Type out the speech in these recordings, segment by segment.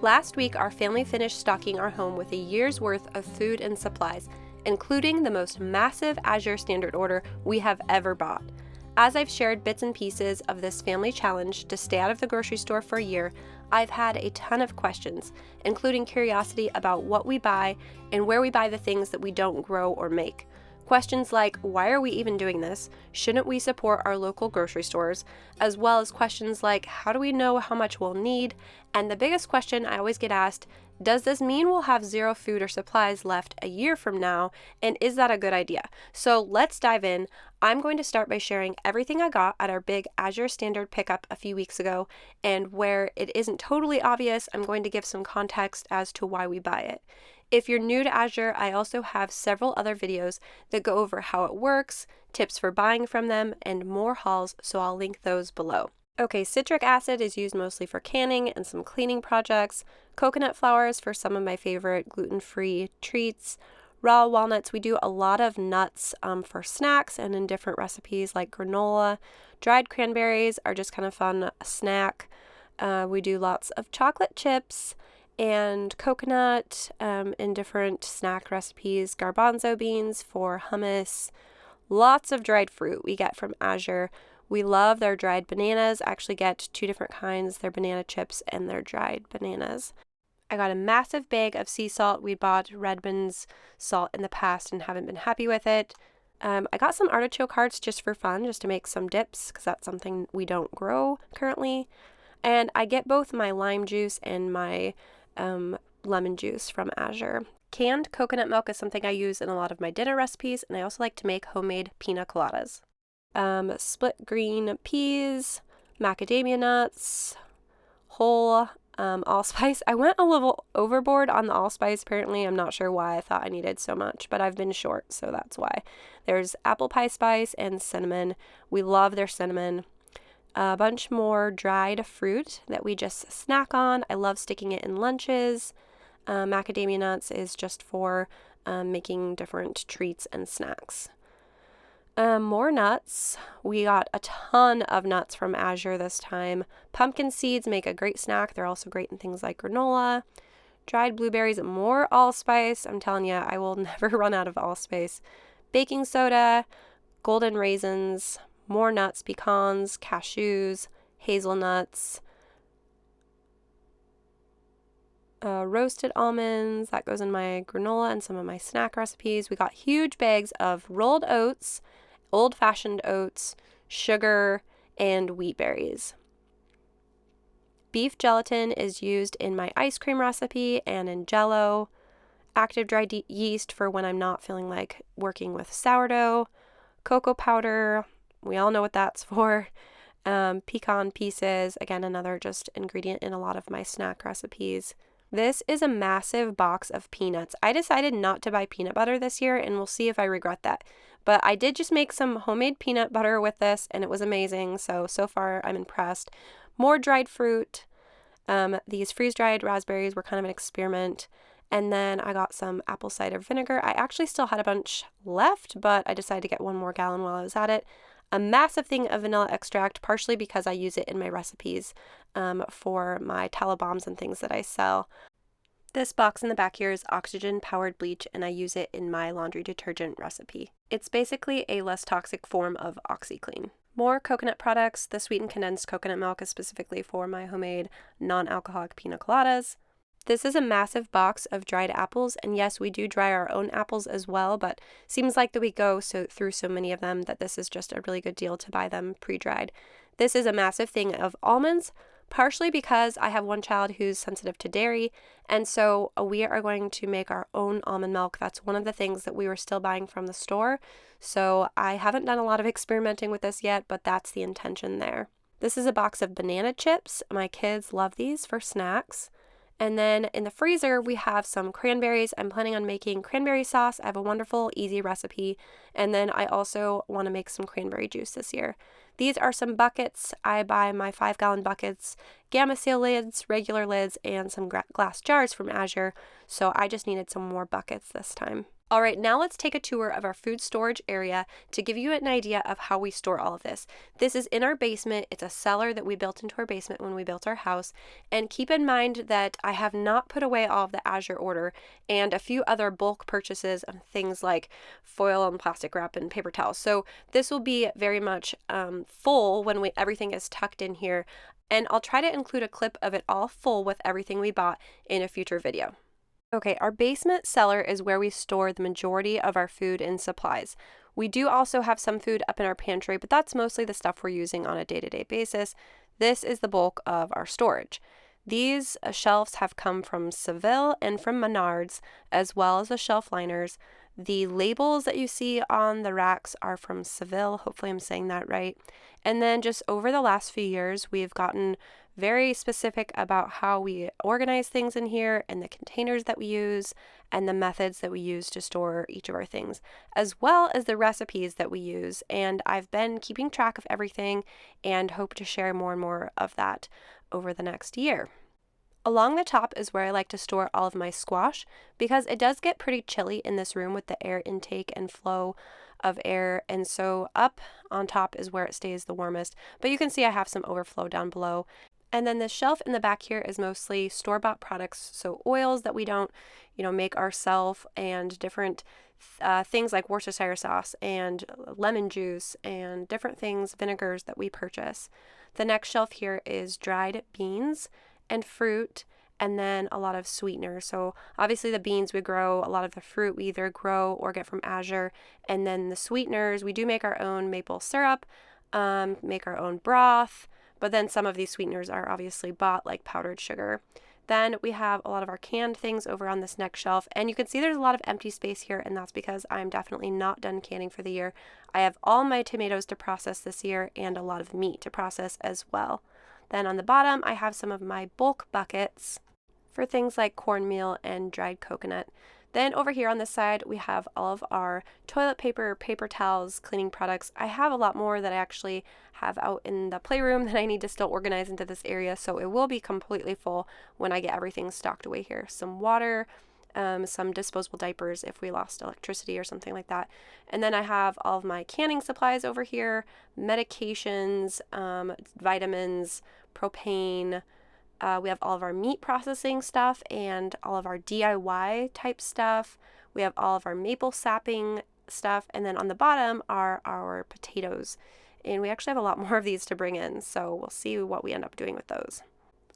Last week, our family finished stocking our home with a year's worth of food and supplies, including the most massive Azure Standard order we have ever bought. As I've shared bits and pieces of this family challenge to stay out of the grocery store for a year, I've had a ton of questions, including curiosity about what we buy and where we buy the things that we don't grow or make. Questions like, why are we even doing this? Shouldn't we support our local grocery stores? As well as questions like, how do we know how much we'll need? And the biggest question I always get asked, does this mean we'll have zero food or supplies left a year from now? And is that a good idea? So let's dive in. I'm going to start by sharing everything I got at our big Azure Standard pickup a few weeks ago, and where it isn't totally obvious, I'm going to give some context as to why we buy it. If you're new to Azure, I also have several other videos that go over how it works, tips for buying from them, and more hauls, so I'll link those below. Okay, citric acid is used mostly for canning and some cleaning projects. Coconut flour is for some of my favorite gluten-free treats. Raw walnuts, we do a lot of nuts for snacks and in different recipes like granola. Dried cranberries are just kind of fun snack. We do lots of chocolate chips and coconut in different snack recipes. Garbanzo beans for hummus. Lots of dried fruit we get from Azure. We love their dried bananas. I actually get two different kinds, their banana chips and their dried bananas. I got a massive bag of sea salt. We bought Redmond's salt in the past and haven't been happy with it. I got some artichoke hearts just for fun, just to make some dips, because that's something we don't grow currently. And I get both my lime juice and my lemon juice from Azure. Canned coconut milk is something I use in a lot of my dinner recipes, and I also like to make homemade pina coladas. Split green peas, macadamia nuts, whole allspice. I went a little overboard on the allspice. Apparently, I'm not sure why I thought I needed so much, but I've been short, so that's why. There's apple pie spice and cinnamon. We love their cinnamon. A bunch more dried fruit that we just snack on. I love sticking it in lunches. Macadamia nuts is just for making different treats and snacks. More nuts. We got a ton of nuts from Azure this time. Pumpkin seeds make a great snack. They're also great in things like granola. Dried blueberries, more allspice. I'm telling you, I will never run out of allspice. Baking soda, golden raisins, more nuts, pecans, cashews, hazelnuts, roasted almonds. That goes in my granola and some of my snack recipes. We got huge bags of rolled oats, old-fashioned oats, sugar, and wheat berries. Beef gelatin is used in my ice cream recipe and in Jell-O. Active dried yeast for when I'm not feeling like working with sourdough. Cocoa powder, we all know what that's for. Pecan pieces, again, another just ingredient in a lot of my snack recipes. This is a massive box of peanuts. I decided not to buy peanut butter this year, and we'll see if I regret that. But I did just make some homemade peanut butter with this, and it was amazing. So far, I'm impressed. More dried fruit. These freeze-dried raspberries were kind of an experiment. And then I got some apple cider vinegar. I actually still had a bunch left, but I decided to get 1 more gallon while I was at it. A massive thing of vanilla extract, partially because I use it in my recipes for my tallow bombs and things that I sell. This box in the back here is oxygen-powered bleach, and I use it in my laundry detergent recipe. It's basically a less toxic form of OxiClean. More coconut products. The sweetened condensed coconut milk is specifically for my homemade non-alcoholic pina coladas. This is a massive box of dried apples, and yes, we do dry our own apples as well, but seems like that we go through so many of them that this is just a really good deal to buy them pre-dried. This is a massive thing of almonds, partially because I have one child who's sensitive to dairy, and so we are going to make our own almond milk. That's one of the things that we were still buying from the store, so I haven't done a lot of experimenting with this yet, but that's the intention there. This is a box of banana chips. My kids love these for snacks. And then in the freezer, we have some cranberries. I'm planning on making cranberry sauce. I have a wonderful, easy recipe. And then I also want to make some cranberry juice this year. These are some buckets. I buy my 5-gallon buckets, Gamma Seal lids, regular lids, and some glass jars from Azure. So I just needed some more buckets this time. All right, now let's take a tour of our food storage area to give you an idea of how we store all of this. This is in our basement. It's a cellar that we built into our basement when we built our house. And keep in mind that I have not put away all of the Azure order and a few other bulk purchases of things like foil and plastic wrap and paper towels. So this will be very much full when everything is tucked in here. And I'll try to include a clip of it all full with everything we bought in a future video. Okay, our basement cellar is where we store the majority of our food and supplies. We do also have some food up in our pantry, but that's mostly the stuff we're using on a day-to-day basis. This is the bulk of our storage. These shelves have come from Seville and from Menards, as well as the shelf liners. The labels that you see on the racks are from Seville. Hopefully I'm saying that right. And then just over the last few years, we've gotten very specific about how we organize things in here and the containers that we use and the methods that we use to store each of our things, as well as the recipes that we use. And I've been keeping track of everything and hope to share more and more of that over the next year. Along the top is where I like to store all of my squash because it does get pretty chilly in this room with the air intake and flow of air, and so up on top is where it stays the warmest. But you can see I have some overflow down below. And then the shelf in the back here is mostly store-bought products, so oils that we don't, make ourselves, and different things like Worcestershire sauce and lemon juice and different things, vinegars that we purchase. The next shelf here is dried beans and fruit, and then a lot of sweeteners. So obviously the beans we grow, a lot of the fruit we either grow or get from Azure, and then the sweeteners, we do make our own maple syrup, make our own broth, but then some of these sweeteners are obviously bought, like powdered sugar. Then we have a lot of our canned things over on this next shelf, and you can see there's a lot of empty space here, and that's because I'm definitely not done canning for the year. I have all my tomatoes to process this year and a lot of meat to process as well. Then on the bottom, I have some of my bulk buckets for things like cornmeal and dried coconut. Then over here on this side, we have all of our toilet paper, paper towels, cleaning products. I have a lot more that I actually have out in the playroom that I need to still organize into this area, so it will be completely full when I get everything stocked away here. Some water, some disposable diapers if we lost electricity or something like that. And then I have all of my canning supplies over here, medications, vitamins, propane. We have all of our meat processing stuff and all of our DIY type stuff. We have all of our maple sapping stuff. And then on the bottom are our potatoes. And we actually have a lot more of these to bring in, so we'll see what we end up doing with those.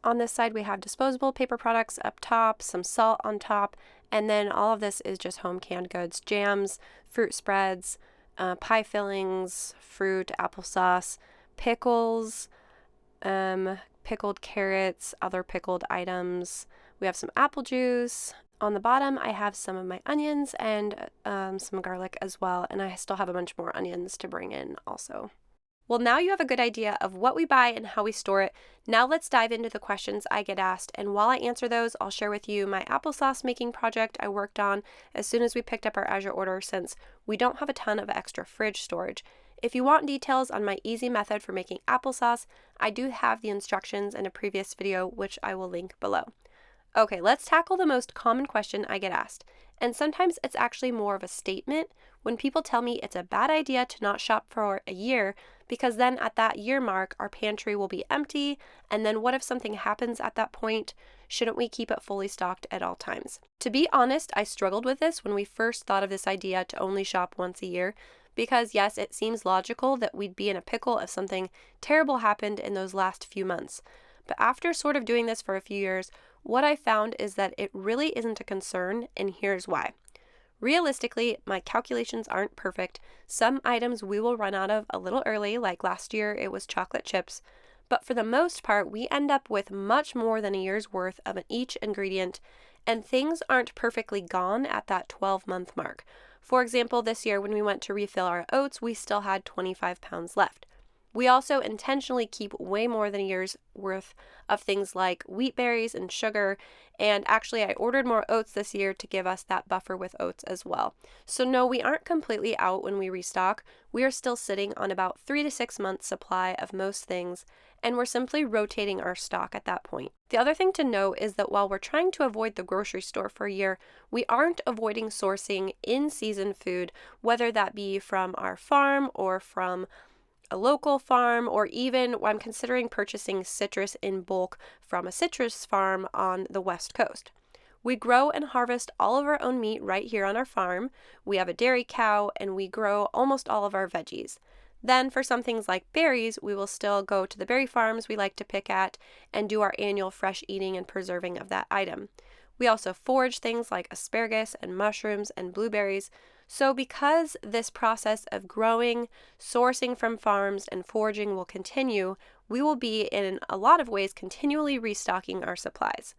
On this side, we have disposable paper products up top, some salt on top, and then all of this is just home canned goods, jams, fruit spreads, pie fillings, fruit, applesauce, pickles, pickled carrots, other pickled items. We have some apple juice. On the bottom, I have some of my onions and some garlic as well, and I still have a bunch more onions to bring in also. Well, now you have a good idea of what we buy and how we store it. Now let's dive into the questions I get asked, and while I answer those, I'll share with you my applesauce making project I worked on as soon as we picked up our Azure order, since we don't have a ton of extra fridge storage. If you want details on my easy method for making applesauce, I do have the instructions in a previous video, which I will link below. Okay, let's tackle the most common question I get asked. And sometimes it's actually more of a statement when people tell me it's a bad idea to not shop for a year, because then at that year mark, our pantry will be empty. And then what if something happens at that point? Shouldn't we keep it fully stocked at all times? To be honest, I struggled with this when we first thought of this idea to only shop once a year. Because yes, it seems logical that we'd be in a pickle if something terrible happened in those last few months. But after sort of doing this for a few years, what I found is that it really isn't a concern, and here's why. Realistically, my calculations aren't perfect. Some items we will run out of a little early, like last year it was chocolate chips, but for the most part, we end up with much more than a year's worth of each ingredient, and things aren't perfectly gone at that 12-month mark. For example, this year when we went to refill our oats, we still had 25 pounds left. We also intentionally keep way more than a year's worth of things like wheat berries and sugar, and actually I ordered more oats this year to give us that buffer with oats as well. So no, we aren't completely out when we restock. We are still sitting on about 3 to 6 months supply of most things, and we're simply rotating our stock at that point. The other thing to note is that while we're trying to avoid the grocery store for a year, we aren't avoiding sourcing in-season food, whether that be from our farm or from a local farm, or even I'm considering purchasing citrus in bulk from a citrus farm on the West Coast. We grow and harvest all of our own meat right here on our farm. We have a dairy cow, and we grow almost all of our veggies. Then for some things like berries, we will still go to the berry farms we like to pick at and do our annual fresh eating and preserving of that item. We also forage things like asparagus and mushrooms and blueberries. So because this process of growing, sourcing from farms, and foraging will continue, we will be in a lot of ways continually restocking our supplies.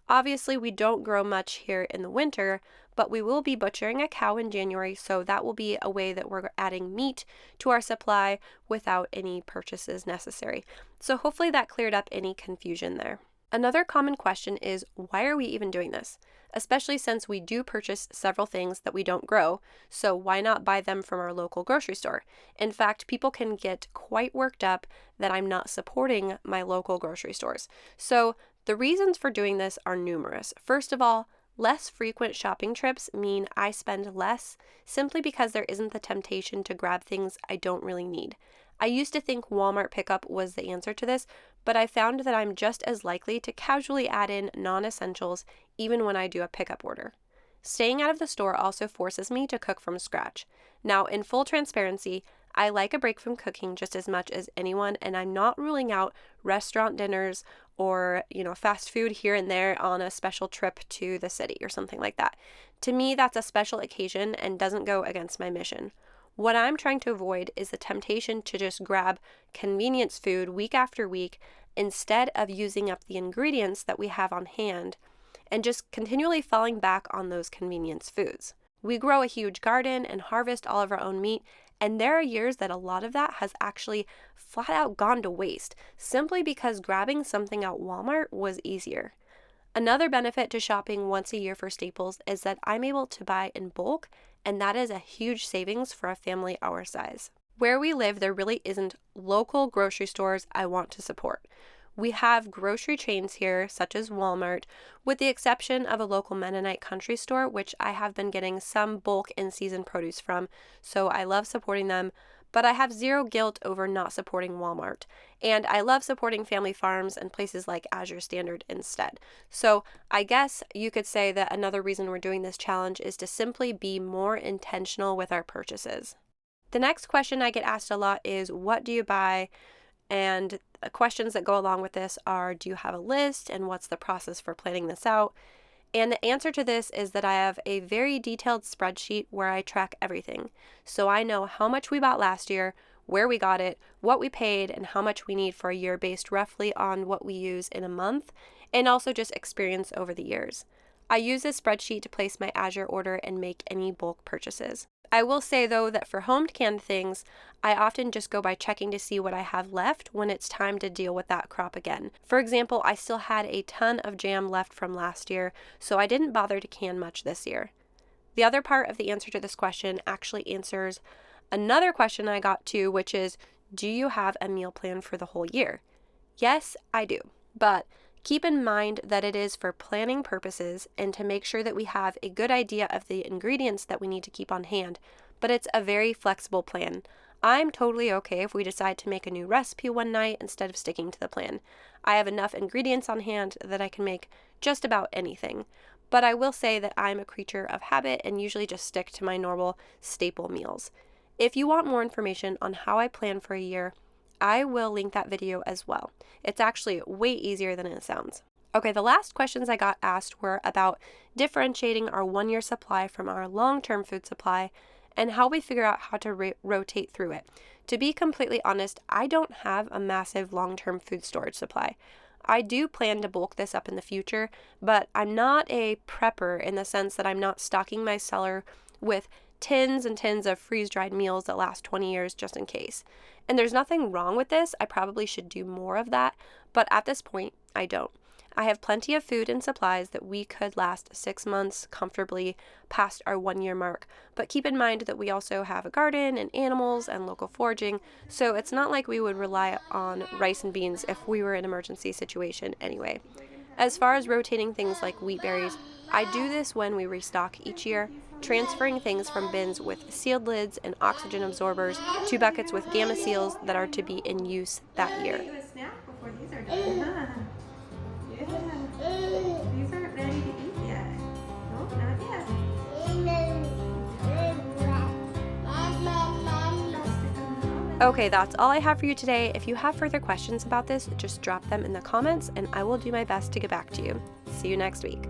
Obviously, we don't grow much here in the winter, but we will be butchering a cow in January, so that will be a way that we're adding meat to our supply without any purchases necessary. So hopefully that cleared up any confusion there. Another common question is, why are we even doing this? Especially since we do purchase several things that we don't grow, so why not buy them from our local grocery store? In fact, people can get quite worked up that I'm not supporting my local grocery stores. So the reasons for doing this are numerous. First of all, less frequent shopping trips mean I spend less simply because there isn't the temptation to grab things I don't really need. I used to think Walmart pickup was the answer to this, but I found that I'm just as likely to casually add in non-essentials even when I do a pickup order. Staying out of the store also forces me to cook from scratch. Now, in full transparency, I like a break from cooking just as much as anyone, and I'm not ruling out restaurant dinners or, fast food here and there on a special trip to the city or something like that. To me, that's a special occasion and doesn't go against my mission. What I'm trying to avoid is the temptation to just grab convenience food week after week instead of using up the ingredients that we have on hand and just continually falling back on those convenience foods. We grow a huge garden and harvest all of our own meat, and there are years that a lot of that has actually flat out gone to waste simply because grabbing something at Walmart was easier. Another benefit to shopping once a year for staples is that I'm able to buy in bulk, and that is a huge savings for a family our size. Where we live, there really isn't local grocery stores I want to support. We have grocery chains here, such as Walmart, with the exception of a local Mennonite country store, which I have been getting some bulk in-season produce from, so I love supporting them, but I have zero guilt over not supporting Walmart. And I love supporting family farms and places like Azure Standard instead. So I guess you could say that another reason we're doing this challenge is to simply be more intentional with our purchases. The next question I get asked a lot is, what do you buy? And questions that go along with this are, do you have a list, and what's the process for planning this out? And the answer to this is that I have a very detailed spreadsheet where I track everything. So I know how much we bought last year, where we got it, what we paid, and how much we need for a year based roughly on what we use in a month, and also just experience over the years. I use this spreadsheet to place my Azure order and make any bulk purchases. I will say though that for home canned things, I often just go by checking to see what I have left when it's time to deal with that crop again. For example, I still had a ton of jam left from last year, so I didn't bother to can much this year. The other part of the answer to this question actually answers another question I got to, which is, do you have a meal plan for the whole year? Yes, I do, but keep in mind that it is for planning purposes and to make sure that we have a good idea of the ingredients that we need to keep on hand, but it's a very flexible plan. I'm totally okay if we decide to make a new recipe one night instead of sticking to the plan. I have enough ingredients on hand that I can make just about anything, but I will say that I'm a creature of habit and usually just stick to my normal staple meals. If you want more information on how I plan for a year, I will link that video as well. It's actually way easier than it sounds. Okay, the last questions I got asked were about differentiating our 1-year supply from our long-term food supply and how we figure out how to rotate through it. To be completely honest, I don't have a massive long-term food storage supply. I do plan to bulk this up in the future, but I'm not a prepper in the sense that I'm not stocking my cellar with tins and tins of freeze-dried meals that last 20 years just in case. And there's nothing wrong with this. I probably should do more of that, but at this point, I don't. I have plenty of food and supplies that we could last 6 months comfortably past our 1-year mark. But keep in mind that we also have a garden and animals and local foraging, so it's not like we would rely on rice and beans if we were in an emergency situation anyway. As far as rotating things like wheat berries, I do this when we restock each year, transferring things from bins with sealed lids and oxygen absorbers to buckets with gamma seals that are to be in use that year. Do a snack before these are done, huh? Yeah. These aren't ready to eat yet. Nope, not yet. Okay, that's all I have for you today. If you have further questions about this, just drop them in the comments and I will do my best to get back to you. See you next week.